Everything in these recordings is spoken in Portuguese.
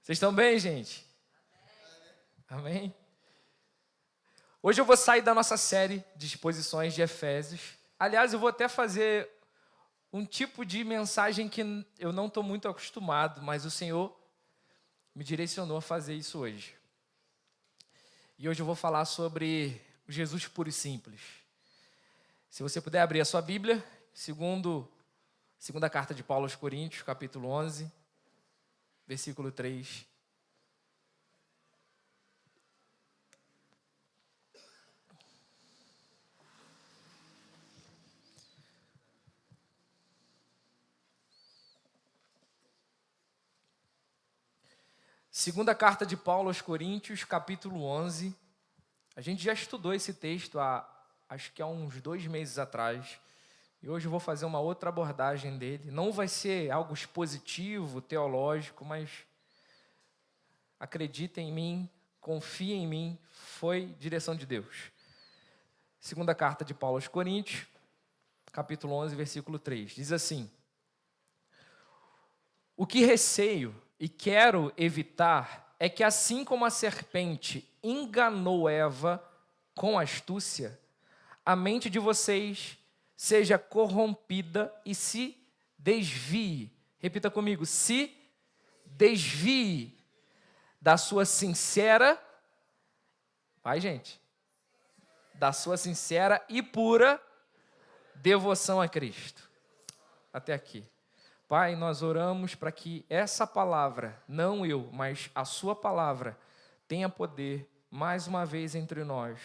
Vocês estão bem, gente? Amém? Hoje eu vou sair da nossa série de exposições de Efésios. Aliás, eu vou até fazer um tipo de mensagem que eu não estou muito acostumado, mas o Senhor me direcionou a fazer isso hoje. E hoje eu vou falar sobre o Jesus puro e simples. Se você puder abrir a sua Bíblia, segunda carta de Paulo aos Coríntios, capítulo 11, versículo 3. Segunda carta de Paulo aos Coríntios, capítulo 11. A gente já estudou esse texto acho que há uns 2 meses atrás. E hoje eu vou fazer uma outra abordagem dele. Não vai ser algo expositivo, teológico, mas acredita em mim, confia em mim, foi direção de Deus. Segunda carta de Paulo aos Coríntios, capítulo 11, versículo 3. Diz assim: o que receio e quero evitar é que, assim como a serpente enganou Eva com astúcia, a mente de vocês seja corrompida e se desvie. Repita comigo: se desvie da sua sincera, vai gente, da sua sincera e pura devoção a Cristo. Até aqui. Pai, nós oramos para que essa palavra, não eu, mas a sua palavra, tenha poder mais uma vez entre nós,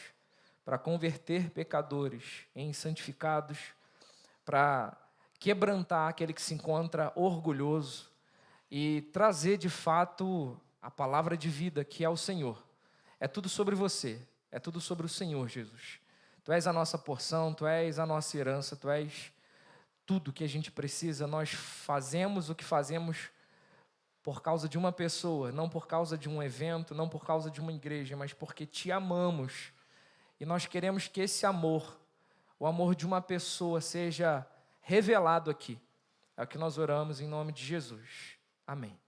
para converter pecadores em santificados, para quebrantar aquele que se encontra orgulhoso e trazer de fato a palavra de vida que é o Senhor. É tudo sobre você, é tudo sobre o Senhor, Jesus. Tu és a nossa porção, tu és a nossa herança, tu és tudo que a gente precisa. Nós fazemos o que fazemos por causa de uma pessoa, não por causa de um evento, não por causa de uma igreja, mas porque te amamos. E nós queremos que esse amor, o amor de uma pessoa, seja revelado aqui. É o que nós oramos em nome de Jesus. Amém.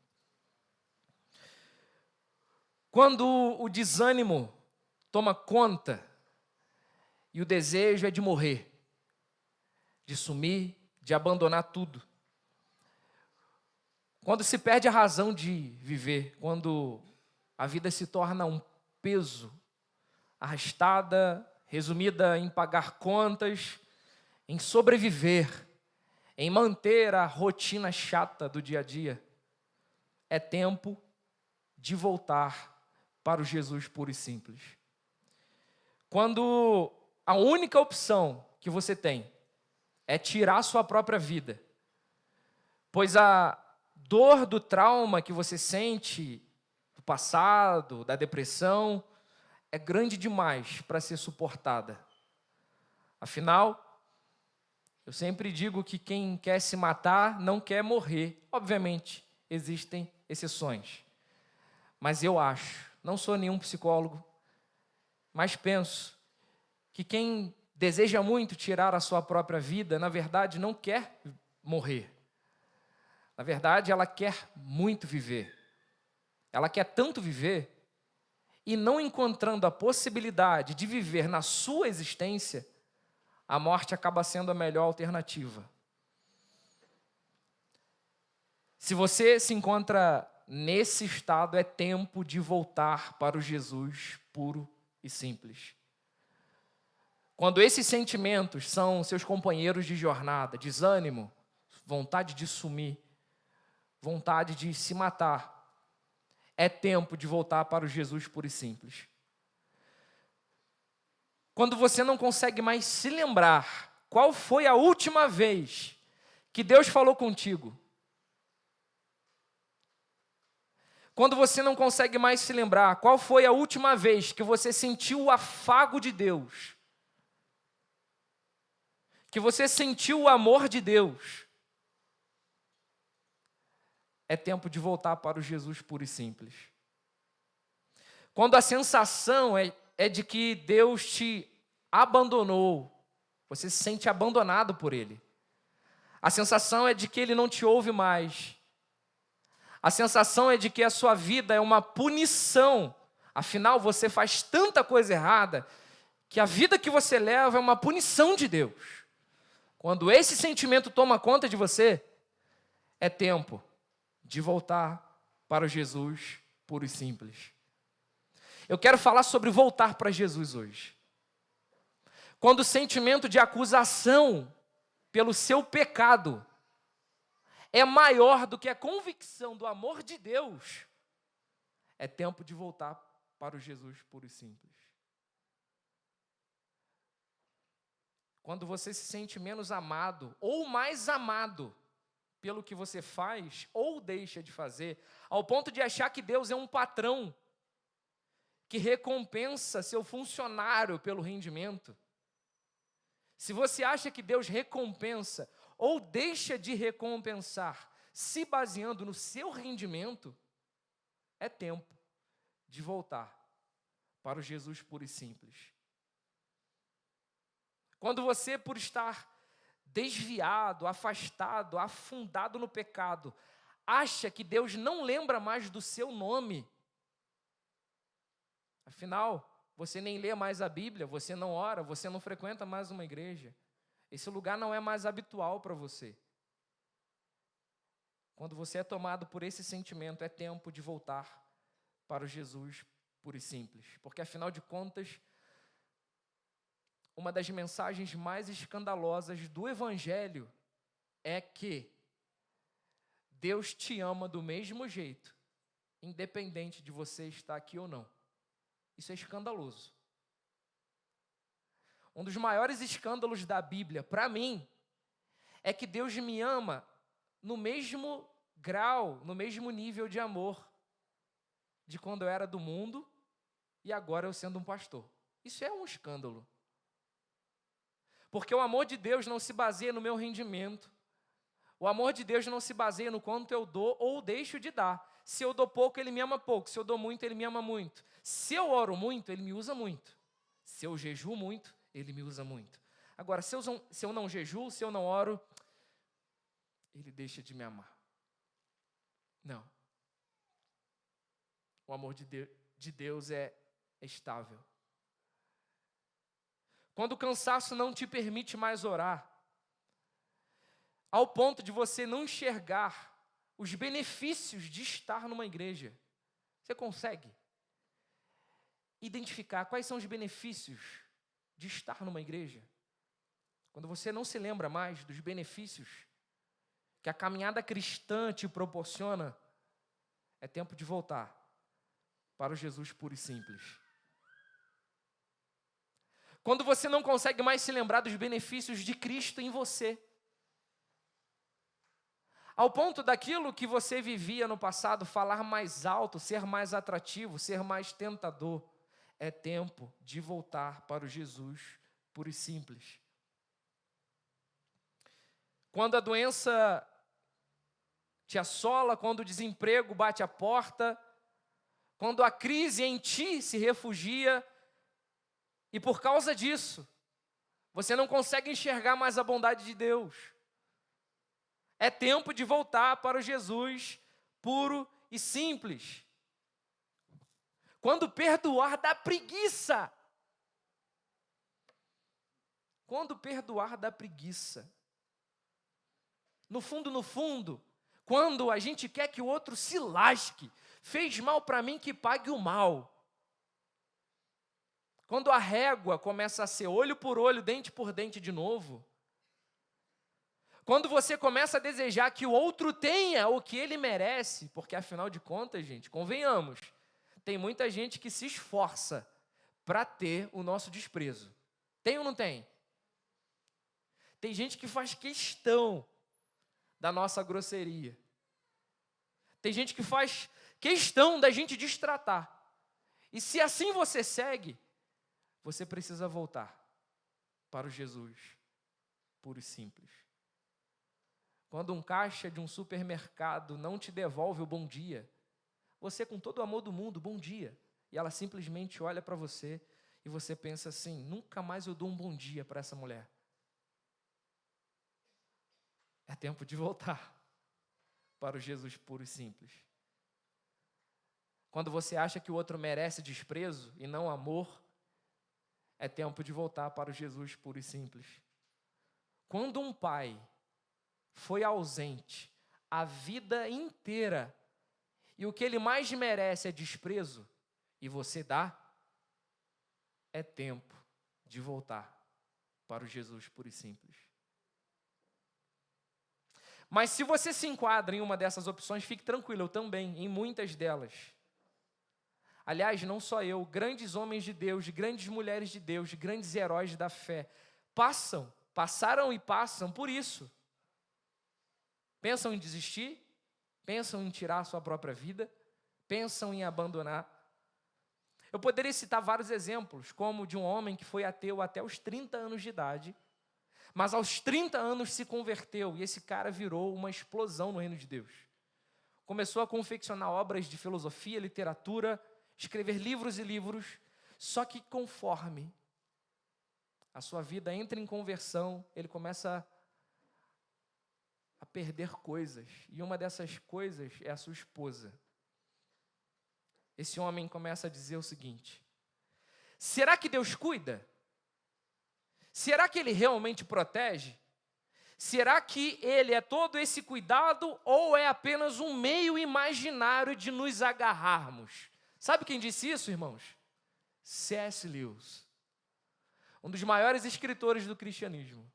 Quando o desânimo toma conta e o desejo é de morrer, de sumir, de abandonar tudo. Quando se perde a razão de viver, quando a vida se torna um peso, arrastada, resumida em pagar contas, em sobreviver, em manter a rotina chata do dia a dia, é tempo de voltar para o Jesus puro e simples. Quando a única opção que você tem é tirar sua própria vida, pois a dor do trauma que você sente do passado, da depressão, é grande demais para ser suportada. Afinal, eu sempre digo que quem quer se matar não quer morrer. Obviamente, existem exceções. Mas eu acho, não sou nenhum psicólogo, mas penso que quem deseja muito tirar a sua própria vida, na verdade, não quer morrer. Na verdade, ela quer muito viver. Ela quer tanto viver, e não encontrando a possibilidade de viver na sua existência, a morte acaba sendo a melhor alternativa. Se você se encontra nesse estado, é tempo de voltar para o Jesus puro e simples. Quando esses sentimentos são seus companheiros de jornada, desânimo, vontade de sumir, vontade de se matar, é tempo de voltar para o Jesus puro e simples. Quando você não consegue mais se lembrar qual foi a última vez que Deus falou contigo, quando você não consegue mais se lembrar qual foi a última vez que você sentiu o afago de Deus, que você sentiu o amor de Deus, é tempo de voltar para o Jesus puro e simples. Quando a sensação é de que Deus te abandonou, você se sente abandonado por Ele. A sensação é de que Ele não te ouve mais. A sensação é de que a sua vida é uma punição. Afinal, você faz tanta coisa errada que a vida que você leva é uma punição de Deus. Quando esse sentimento toma conta de você, é tempo de voltar para o Jesus puro e simples. Eu quero falar sobre voltar para Jesus hoje. Quando o sentimento de acusação pelo seu pecado é maior do que a convicção do amor de Deus, é tempo de voltar para o Jesus puro e simples. Quando você se sente menos amado ou mais amado pelo que você faz ou deixa de fazer, ao ponto de achar que Deus é um patrão que recompensa seu funcionário pelo rendimento. Se você acha que Deus recompensa ou deixa de recompensar se baseando no seu rendimento, é tempo de voltar para o Jesus puro e simples. Quando você, por estar desviado, afastado, afundado no pecado, acha que Deus não lembra mais do seu nome, afinal, você nem lê mais a Bíblia, você não ora, você não frequenta mais uma igreja, esse lugar não é mais habitual para você. Quando você é tomado por esse sentimento, é tempo de voltar para o Jesus puro e simples, porque afinal de contas, uma das mensagens mais escandalosas do Evangelho é que Deus te ama do mesmo jeito, independente de você estar aqui ou não. Isso é escandaloso. Um dos maiores escândalos da Bíblia, para mim, é que Deus me ama no mesmo grau, no mesmo nível de amor de quando eu era do mundo e agora eu sendo um pastor. Isso é um escândalo. Porque o amor de Deus não se baseia no meu rendimento. O amor de Deus não se baseia no quanto eu dou ou deixo de dar. Se eu dou pouco, Ele me ama pouco. Se eu dou muito, Ele me ama muito. Se eu oro muito, Ele me usa muito. Se eu jejuo muito, Ele me usa muito. Agora, se eu não jejuo, se eu não oro, Ele deixa de me amar. Não. O amor de Deus é estável. Quando o cansaço não te permite mais orar, ao ponto de você não enxergar os benefícios de estar numa igreja, você consegue identificar quais são os benefícios de estar numa igreja? Quando você não se lembra mais dos benefícios que a caminhada cristã te proporciona, é tempo de voltar para o Jesus puro e simples. Quando você não consegue mais se lembrar dos benefícios de Cristo em você, ao ponto daquilo que você vivia no passado falar mais alto, ser mais atrativo, ser mais tentador, é tempo de voltar para o Jesus puro e simples. Quando a doença te assola, quando o desemprego bate a porta, quando a crise em ti se refugia, e por causa disso, você não consegue enxergar mais a bondade de Deus. É tempo de voltar para o Jesus puro e simples. Quando perdoar dá preguiça. Quando perdoar dá preguiça. No fundo, quando a gente quer que o outro se lasque, fez mal para mim, que pague o mal. Quando a régua começa a ser olho por olho, dente por dente de novo. Quando você começa a desejar que o outro tenha o que ele merece, porque afinal de contas, gente, convenhamos, tem muita gente que se esforça para ter o nosso desprezo. Tem ou não tem? Tem gente que faz questão da nossa grosseria. Tem gente que faz questão da gente destratar. E se assim você segue, você precisa voltar para o Jesus puro e simples. Quando um caixa de um supermercado não te devolve o bom dia, você com todo o amor do mundo, bom dia, e ela simplesmente olha para você e você pensa assim, nunca mais eu dou um bom dia para essa mulher. É tempo de voltar para o Jesus puro e simples. quando você acha que o outro merece desprezo e não amor, é tempo de voltar para o Jesus puro e simples. Quando um pai foi ausente a vida inteira e o que ele mais merece é desprezo, e você dá, é tempo de voltar para o Jesus puro e simples. Mas se você se enquadra em uma dessas opções, fique tranquilo, eu também, em muitas delas. Aliás, não só eu, grandes homens de Deus, grandes mulheres de Deus, grandes heróis da fé, passaram e passam por isso. Pensam em desistir, pensam em tirar a sua própria vida, pensam em abandonar. Eu poderia citar vários exemplos, como de um homem que foi ateu até os 30 anos de idade, mas aos 30 anos se converteu, e esse cara virou uma explosão no reino de Deus. Começou a confeccionar obras de filosofia, literatura, escrever livros e livros, só que conforme a sua vida entra em conversão, ele começa a perder coisas, e uma dessas coisas é a sua esposa. Esse homem começa a dizer o seguinte: será que Deus cuida? Será que Ele realmente protege? Será que Ele é todo esse cuidado ou é apenas um meio imaginário de nos agarrarmos? Sabe quem disse isso, irmãos? C.S. Lewis, um dos maiores escritores do cristianismo.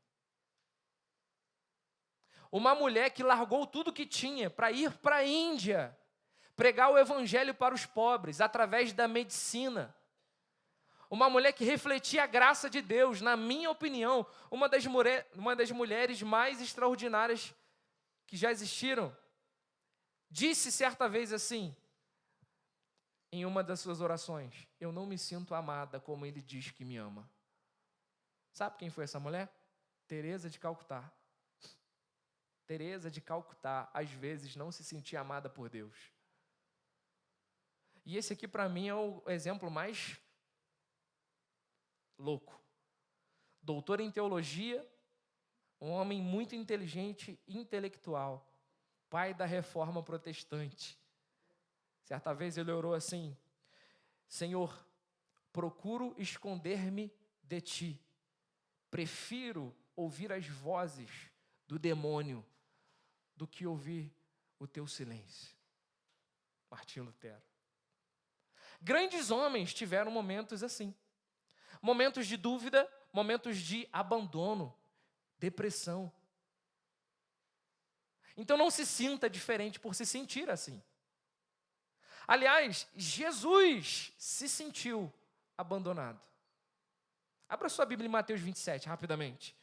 Uma mulher que largou tudo que tinha para ir para a Índia, pregar o evangelho para os pobres através da medicina. Uma mulher que refletia a graça de Deus, na minha opinião, uma das mulheres mais extraordinárias que já existiram. Disse certa vez assim, em uma das suas orações: eu não me sinto amada como Ele diz que me ama. Sabe quem foi essa mulher? Teresa de Calcutá. Teresa de Calcutá, às vezes, não se sentia amada por Deus. E esse aqui, para mim, é o exemplo mais louco. Doutor em teologia, um homem muito inteligente, intelectual, pai da reforma protestante. Certa vez ele orou assim: Senhor, procuro esconder-me de ti. Prefiro ouvir as vozes do demônio do que ouvir o teu silêncio. Martinho Lutero. Grandes homens tiveram momentos assim. Momentos de dúvida, momentos de abandono, depressão. Então não se sinta diferente por se sentir assim. Aliás, Jesus se sentiu abandonado. Abra sua Bíblia em Mateus 27, rapidamente.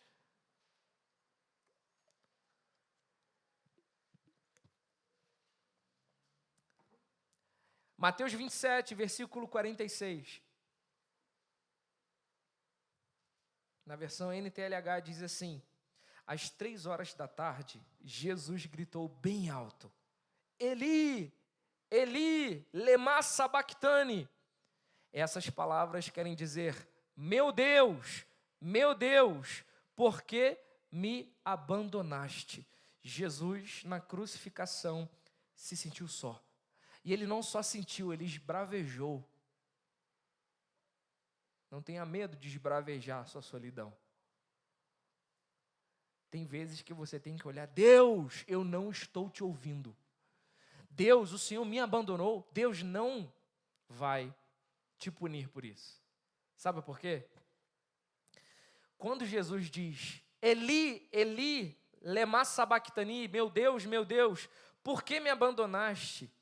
Mateus 27, versículo 46. Na versão NTLH diz assim: às 3 horas da tarde, Jesus gritou bem alto: Eli, Eli, lema sabachthani. Essas palavras querem dizer: meu Deus, por que me abandonaste? Jesus, na crucificação, se sentiu só. E ele não só sentiu, ele esbravejou. Não tenha medo de esbravejar a sua solidão. Tem vezes que você tem que olhar: Deus, eu não estou te ouvindo. Deus, o Senhor me abandonou. Deus não vai te punir por isso. Sabe por quê? Quando Jesus diz: Eli, Eli, lema sabachthani, meu Deus, por que me abandonaste?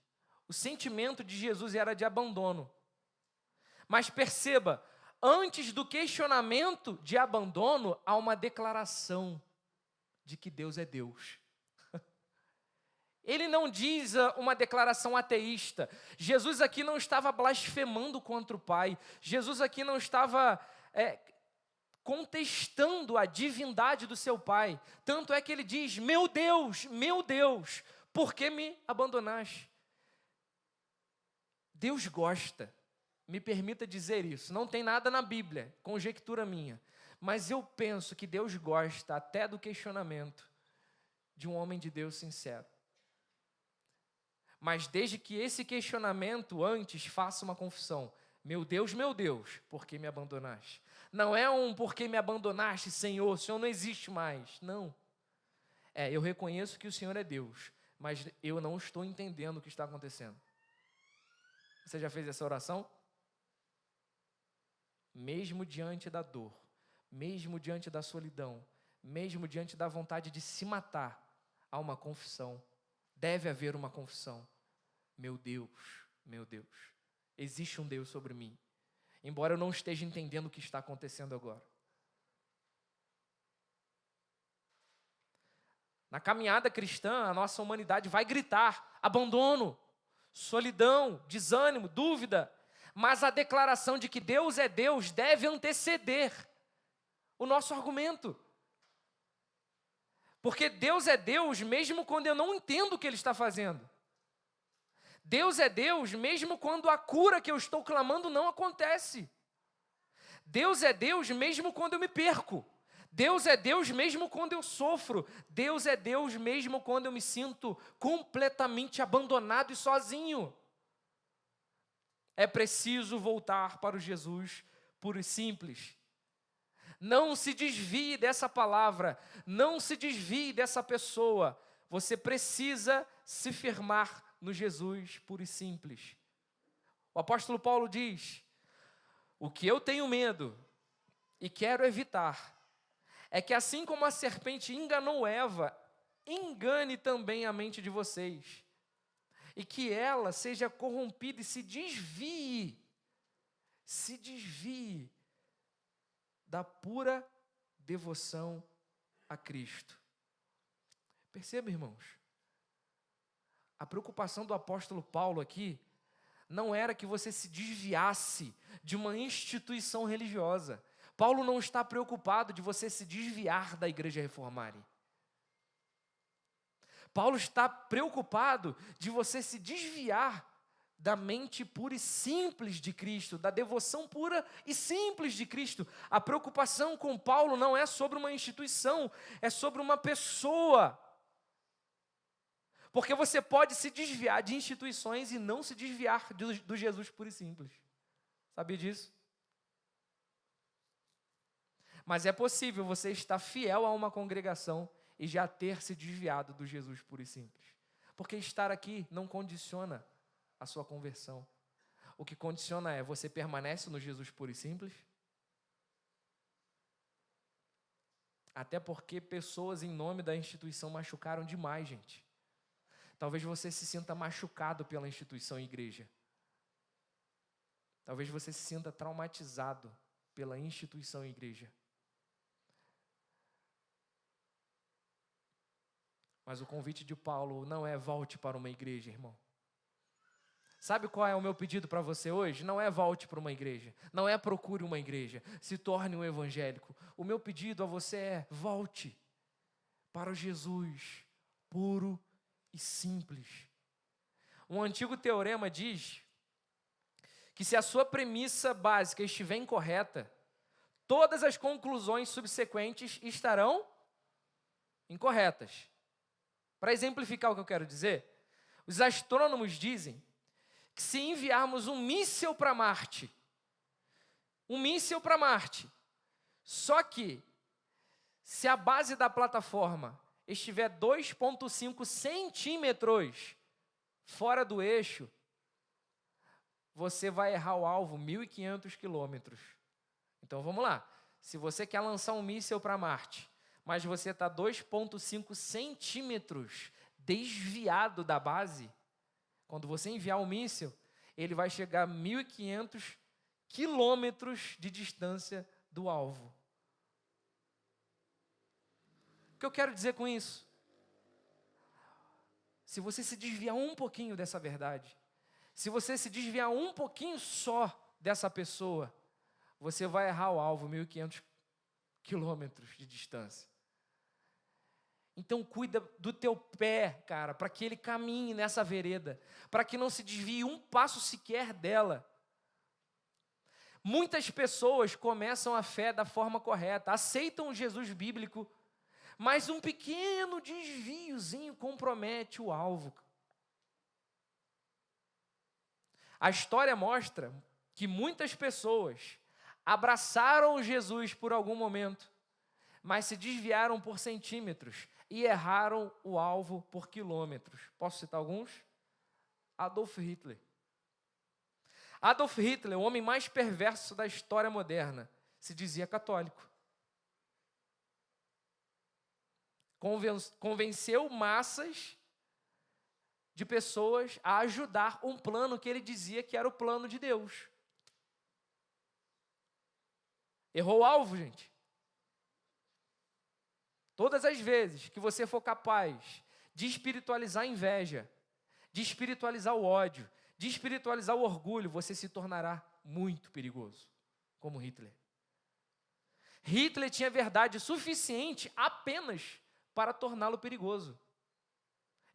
O sentimento de Jesus era de abandono. Mas perceba, antes do questionamento de abandono, há uma declaração de que Deus é Deus. Ele não diz uma declaração ateísta. Jesus aqui não estava blasfemando contra o Pai. Jesus aqui não estava contestando a divindade do seu Pai. Tanto é que ele diz: meu Deus, por que me abandonaste? Deus gosta, me permita dizer isso, não tem nada na Bíblia, conjectura minha, mas eu penso que Deus gosta até do questionamento de um homem de Deus sincero. Mas desde que esse questionamento antes faça uma confissão. Meu Deus, por que me abandonaste? Não é um por que me abandonaste, Senhor, o Senhor não existe mais. Não. Eu reconheço que o Senhor é Deus, mas eu não estou entendendo o que está acontecendo. Você já fez essa oração? Mesmo diante da dor, mesmo diante da solidão, mesmo diante da vontade de se matar, há uma confissão. Deve haver uma confissão. Meu Deus, existe um Deus sobre mim, embora eu não esteja entendendo o que está acontecendo agora. Na caminhada cristã, a nossa humanidade vai gritar abandono, solidão, desânimo, dúvida, mas a declaração de que Deus é Deus deve anteceder o nosso argumento. Porque Deus é Deus mesmo quando eu não entendo o que Ele está fazendo. Deus é Deus mesmo quando a cura que eu estou clamando não acontece. Deus é Deus mesmo quando eu me perco. Deus é Deus mesmo quando eu sofro. Deus é Deus mesmo quando eu me sinto completamente abandonado e sozinho. É preciso voltar para o Jesus puro e simples. Não se desvie dessa palavra, não se desvie dessa pessoa. Você precisa se firmar no Jesus puro e simples. O apóstolo Paulo diz: o que eu tenho medo e quero evitar é que assim como a serpente enganou Eva, engane também a mente de vocês, e que ela seja corrompida e se desvie da pura devoção a Cristo. Perceba, irmãos, a preocupação do apóstolo Paulo aqui não era que você se desviasse de uma instituição religiosa. Paulo não está preocupado de você se desviar da igreja reformada. Paulo está preocupado de você se desviar da mente pura e simples de Cristo, da devoção pura e simples de Cristo. A preocupação com Paulo não é sobre uma instituição, é sobre uma pessoa. Porque você pode se desviar de instituições e não se desviar do Jesus puro e simples. Sabia disso? Mas é possível você estar fiel a uma congregação e já ter se desviado do Jesus puro e simples. Porque estar aqui não condiciona a sua conversão. O que condiciona é: você permanece no Jesus puro e simples? Até porque pessoas em nome da instituição machucaram demais, gente. Talvez você se sinta machucado pela instituição igreja. Talvez você se sinta traumatizado pela instituição igreja. Mas o convite de Paulo não é volte para uma igreja, irmão. Sabe qual é o meu pedido para você hoje? Não é volte para uma igreja, não é procure uma igreja, se torne um evangélico. O meu pedido a você é: volte para o Jesus puro e simples. Um antigo teorema diz que se a sua premissa básica estiver incorreta, todas as conclusões subsequentes estarão incorretas. Para exemplificar o que eu quero dizer, os astrônomos dizem que se enviarmos um míssil para Marte, só que se a base da plataforma estiver 2,5 centímetros fora do eixo, você vai errar o alvo 1.500 quilômetros. Então vamos lá, se você quer lançar um míssil para Marte, mas você está 2,5 centímetros desviado da base, quando você enviar o míssil, ele vai chegar a 1.500 quilômetros de distância do alvo. O que eu quero dizer com isso? Se você se desviar um pouquinho dessa verdade, se você se desviar um pouquinho só dessa pessoa, você vai errar o alvo 1.500 quilômetros de distância. Então cuida do teu pé, cara, para que ele caminhe nessa vereda, para que não se desvie um passo sequer dela. Muitas pessoas começam a fé da forma correta, aceitam o Jesus bíblico, mas um pequeno desviozinho compromete o alvo. A história mostra que muitas pessoas abraçaram Jesus por algum momento, mas se desviaram por centímetros e erraram o alvo por quilômetros. Posso citar alguns? Adolf Hitler. Adolf Hitler, o homem mais perverso da história moderna, se dizia católico. Convenceu massas de pessoas a ajudar um plano que ele dizia que era o plano de Deus. Errou o alvo, gente. Todas as vezes que você for capaz de espiritualizar a inveja, de espiritualizar o ódio, de espiritualizar o orgulho, você se tornará muito perigoso, como Hitler. Hitler tinha verdade suficiente apenas para torná-lo perigoso.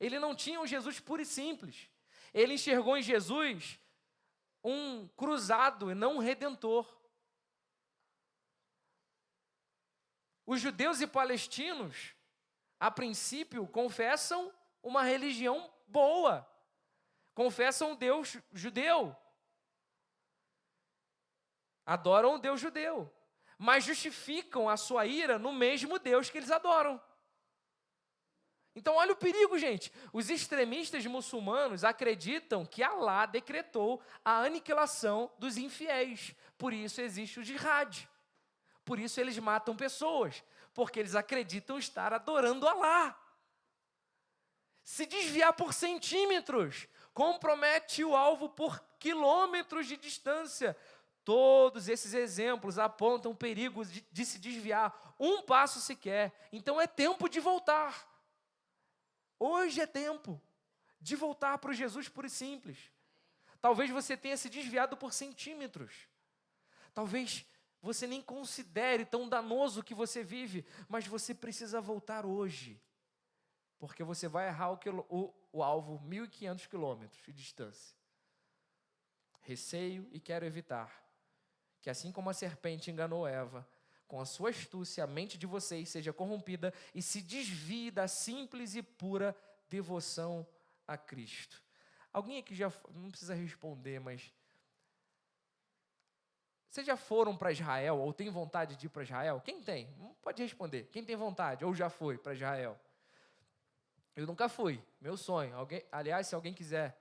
Ele não tinha um Jesus puro e simples. Ele enxergou em Jesus um cruzado e não um redentor. Os judeus e palestinos, a princípio, confessam uma religião boa. Confessam um Deus judeu. Adoram o Deus judeu. Mas justificam a sua ira no mesmo Deus que eles adoram. Então olha o perigo, gente. Os extremistas muçulmanos acreditam que Alá decretou a aniquilação dos infiéis. Por isso existe o jihad. Por isso eles matam pessoas. Porque eles acreditam estar adorando Alá. Se desviar por centímetros, compromete o alvo por quilômetros de distância. Todos esses exemplos apontam o perigo de se desviar um passo sequer. Então é tempo de voltar. Hoje é tempo de voltar para o Jesus puro e simples. Talvez você tenha se desviado por centímetros. Talvez você nem considere tão danoso o que você vive, mas você precisa voltar hoje. Porque você vai errar o alvo 1.500 quilômetros de distância. Receio e quero evitar que, assim como a serpente enganou Eva, com a sua astúcia, a mente de vocês seja corrompida e se desvie da simples e pura devoção a Cristo. Alguém aqui já, não precisa responder, mas vocês já foram para Israel ou tem vontade de ir para Israel? Quem tem? Não pode responder. Quem tem vontade ou já foi para Israel? Eu nunca fui, meu sonho. Aliás, se alguém quiser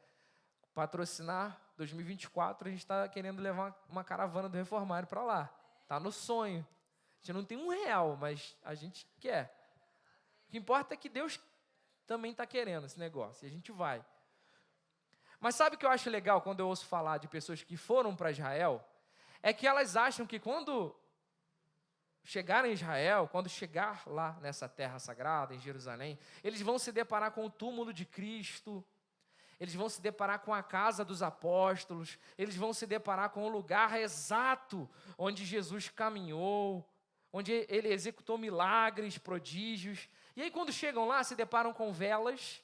patrocinar 2024, a gente está querendo levar uma caravana do Reformário para lá. Está no sonho. A gente não tem R$1, mas a gente quer. O que importa é que Deus também está querendo esse negócio, e a gente vai. Mas sabe o que eu acho legal quando eu ouço falar de pessoas que foram para Israel? É que elas acham que quando chegar em Israel, quando chegar lá nessa terra sagrada, em Jerusalém, eles vão se deparar com o túmulo de Cristo, eles vão se deparar com a casa dos apóstolos, eles vão se deparar com o lugar exato onde Jesus caminhou, onde ele executou milagres, prodígios. E aí quando chegam lá, se deparam com velas,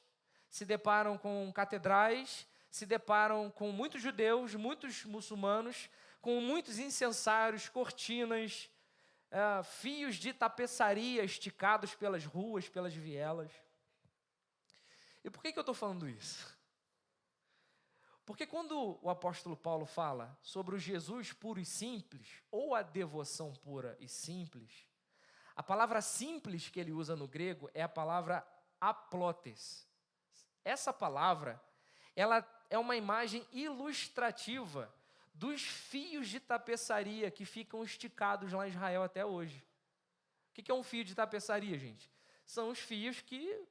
se deparam com catedrais, se deparam com muitos judeus, muitos muçulmanos, com muitos incensários, cortinas, fios de tapeçaria esticados pelas ruas, pelas vielas. E por que eu estou falando isso? Porque quando o apóstolo Paulo fala sobre o Jesus puro e simples, ou a devoção pura e simples, a palavra simples que ele usa no grego é a palavra aplotes. Essa palavra, ela é uma imagem ilustrativa dos fios de tapeçaria que ficam esticados lá em Israel até hoje. O que é um fio de tapeçaria, gente? São os fios que...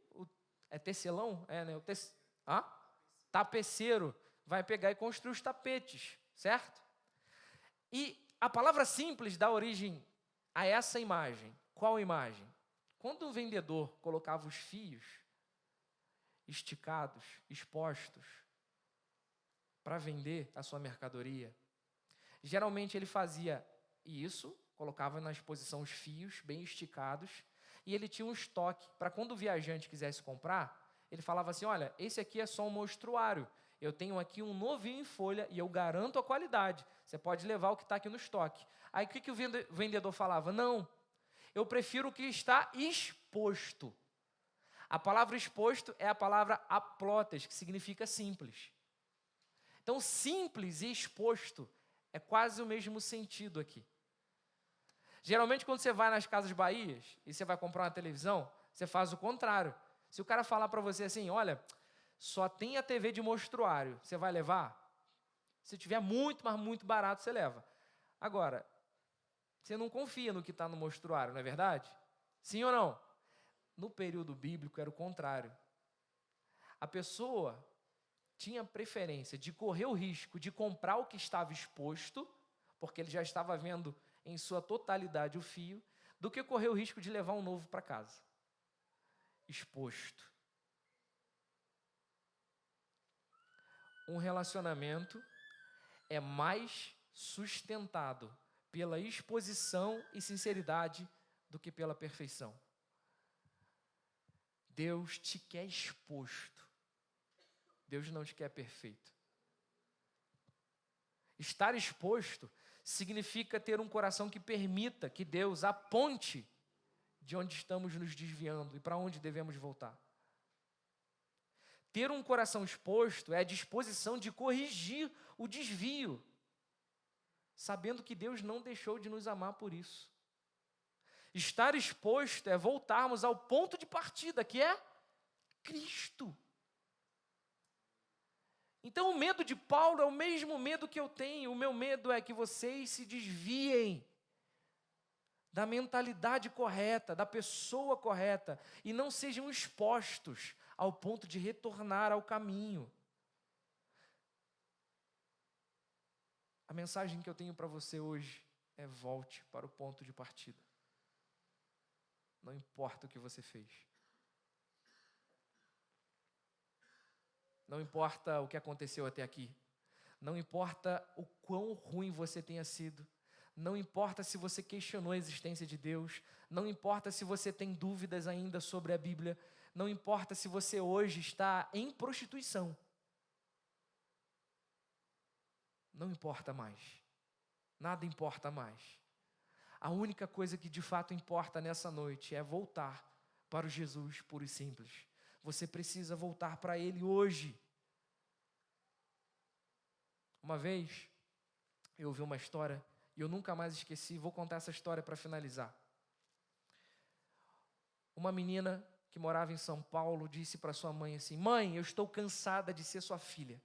É tecelão? É, né? Tapeceiro vai pegar e construir os tapetes, certo? E a palavra simples dá origem a essa imagem. Qual imagem? Quando um vendedor colocava os fios esticados, expostos, para vender a sua mercadoria, geralmente ele fazia isso, colocava na exposição os fios bem esticados, e ele tinha um estoque para quando o viajante quisesse comprar, ele falava assim, olha, esse aqui é só um mostruário, eu tenho aqui um novinho em folha e eu garanto a qualidade, você pode levar o que está aqui no estoque. Aí o que o vendedor falava? Não, eu prefiro o que está exposto. A palavra exposto é a palavra aplotes, que significa simples. Então, simples e exposto é quase o mesmo sentido aqui. Geralmente, quando você vai nas Casas Bahias e você vai comprar uma televisão, você faz o contrário. Se o cara falar para você assim, olha, só tem a TV de mostruário, você vai levar? Se tiver muito, mas muito barato, você leva. Agora, você não confia no que está no mostruário, não é verdade? Sim ou não? No período bíblico era o contrário. A pessoa tinha preferência de correr o risco de comprar o que estava exposto, porque ele já estava vendo em sua totalidade o fio, do que correr o risco de levar um novo para casa. Exposto. Um relacionamento é mais sustentado pela exposição e sinceridade do que pela perfeição. Deus te quer exposto. Deus não te quer perfeito. Estar exposto significa ter um coração que permita que Deus aponte de onde estamos nos desviando e para onde devemos voltar. Ter um coração exposto é a disposição de corrigir o desvio, sabendo que Deus não deixou de nos amar por isso. Estar exposto é voltarmos ao ponto de partida, que é Cristo. Então o medo de Paulo é o mesmo medo que eu tenho. O meu medo é que vocês se desviem da mentalidade correta, da pessoa correta, e não sejam expostos ao ponto de retornar ao caminho. A mensagem que eu tenho para você hoje é: volte para o ponto de partida. Não importa o que você fez. Não importa o que aconteceu até aqui. Não importa o quão ruim você tenha sido. Não importa se você questionou a existência de Deus. Não importa se você tem dúvidas ainda sobre a Bíblia. Não importa se você hoje está em prostituição. Não importa mais. Nada importa mais. A única coisa que de fato importa nessa noite é voltar para o Jesus puro e simples. Você precisa voltar para Ele hoje. Uma vez, eu ouvi uma história e eu nunca mais esqueci. Vou contar essa história para finalizar. Uma menina que morava em São Paulo disse para sua mãe assim: mãe, eu estou cansada de ser sua filha.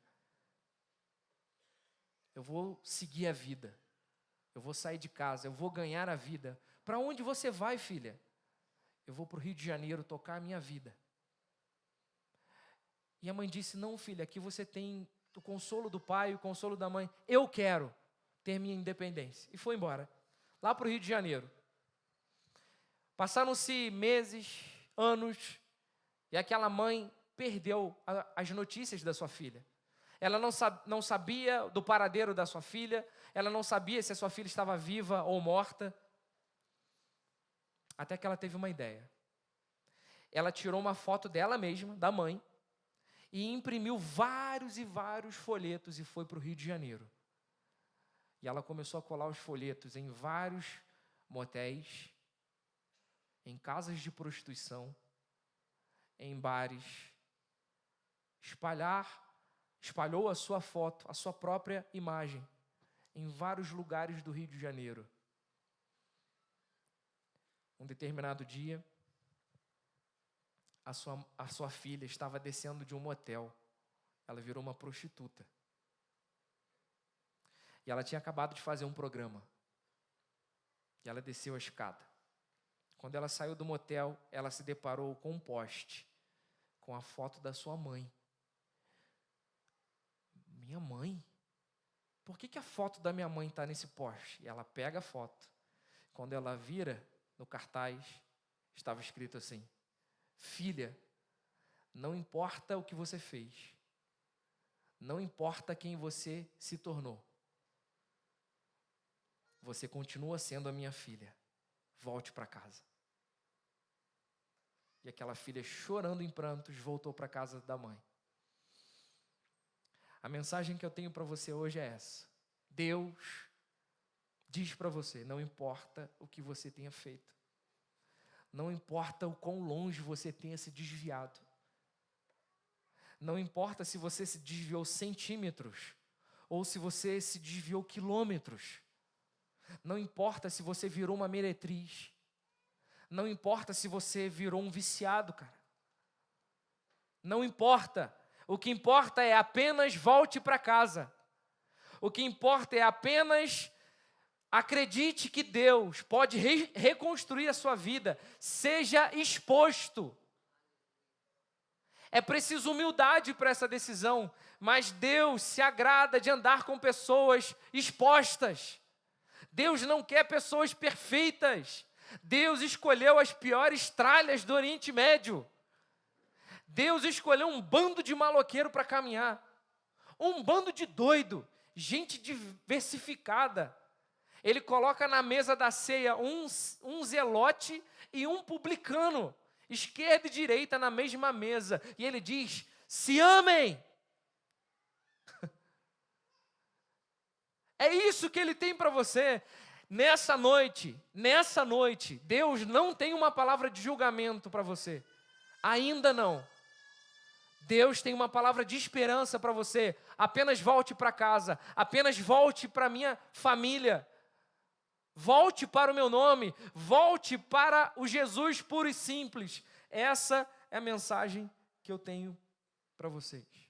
Eu vou seguir a vida. Eu vou sair de casa, eu vou ganhar a vida. Para onde você vai, filha? Eu vou para o Rio de Janeiro tocar a minha vida. E a mãe disse: não, filha, aqui você tem o consolo do pai, o consolo da mãe. Eu quero ter minha independência. E foi embora, lá para o Rio de Janeiro. Passaram-se meses, anos, e aquela mãe perdeu as notícias da sua filha. Ela não sabia do paradeiro da sua filha, ela não sabia se a sua filha estava viva ou morta. Até que ela teve uma ideia. Ela tirou uma foto dela mesma, da mãe, e imprimiu vários e vários folhetos e foi para o Rio de Janeiro. E ela começou a colar os folhetos em vários motéis, em casas de prostituição, em bares. Espalhou a sua foto, a sua própria imagem, em vários lugares do Rio de Janeiro. Um determinado dia, a sua filha estava descendo de um motel. Ela virou uma prostituta. E ela tinha acabado de fazer um programa. E ela desceu a escada. Quando ela saiu do motel, ela se deparou com um poste, com a foto da sua mãe. Minha mãe? Por que a foto da minha mãe está nesse poste? E ela pega a foto. Quando ela vira no cartaz, estava escrito assim: filha, não importa o que você fez, não importa quem você se tornou, você continua sendo a minha filha. Volte para casa. E aquela filha, chorando em prantos, voltou para a casa da mãe. A mensagem que eu tenho para você hoje é essa: Deus diz para você, não importa o que você tenha feito, não importa o quão longe você tenha se desviado, não importa se você se desviou centímetros ou se você se desviou quilômetros. Não importa se você virou uma meretriz. Não importa se você virou um viciado, cara. Não importa. O que importa é apenas volte para casa. O que importa é apenas acredite que Deus pode reconstruir a sua vida. Seja exposto. É preciso humildade para essa decisão, mas Deus se agrada de andar com pessoas expostas. Deus não quer pessoas perfeitas. Deus escolheu as piores tralhas do Oriente Médio. Deus escolheu um bando de maloqueiro para caminhar. Um bando de doido, gente diversificada. Ele coloca na mesa da ceia um zelote e um publicano, esquerda e direita na mesma mesa. E ele diz, se amem. É isso que ele tem para você. Nessa noite, Deus não tem uma palavra de julgamento para você. Ainda não. Deus tem uma palavra de esperança para você. Apenas volte para casa. Apenas volte para a minha família. Volte para o meu nome. Volte para o Jesus puro e simples. Essa é a mensagem que eu tenho para vocês.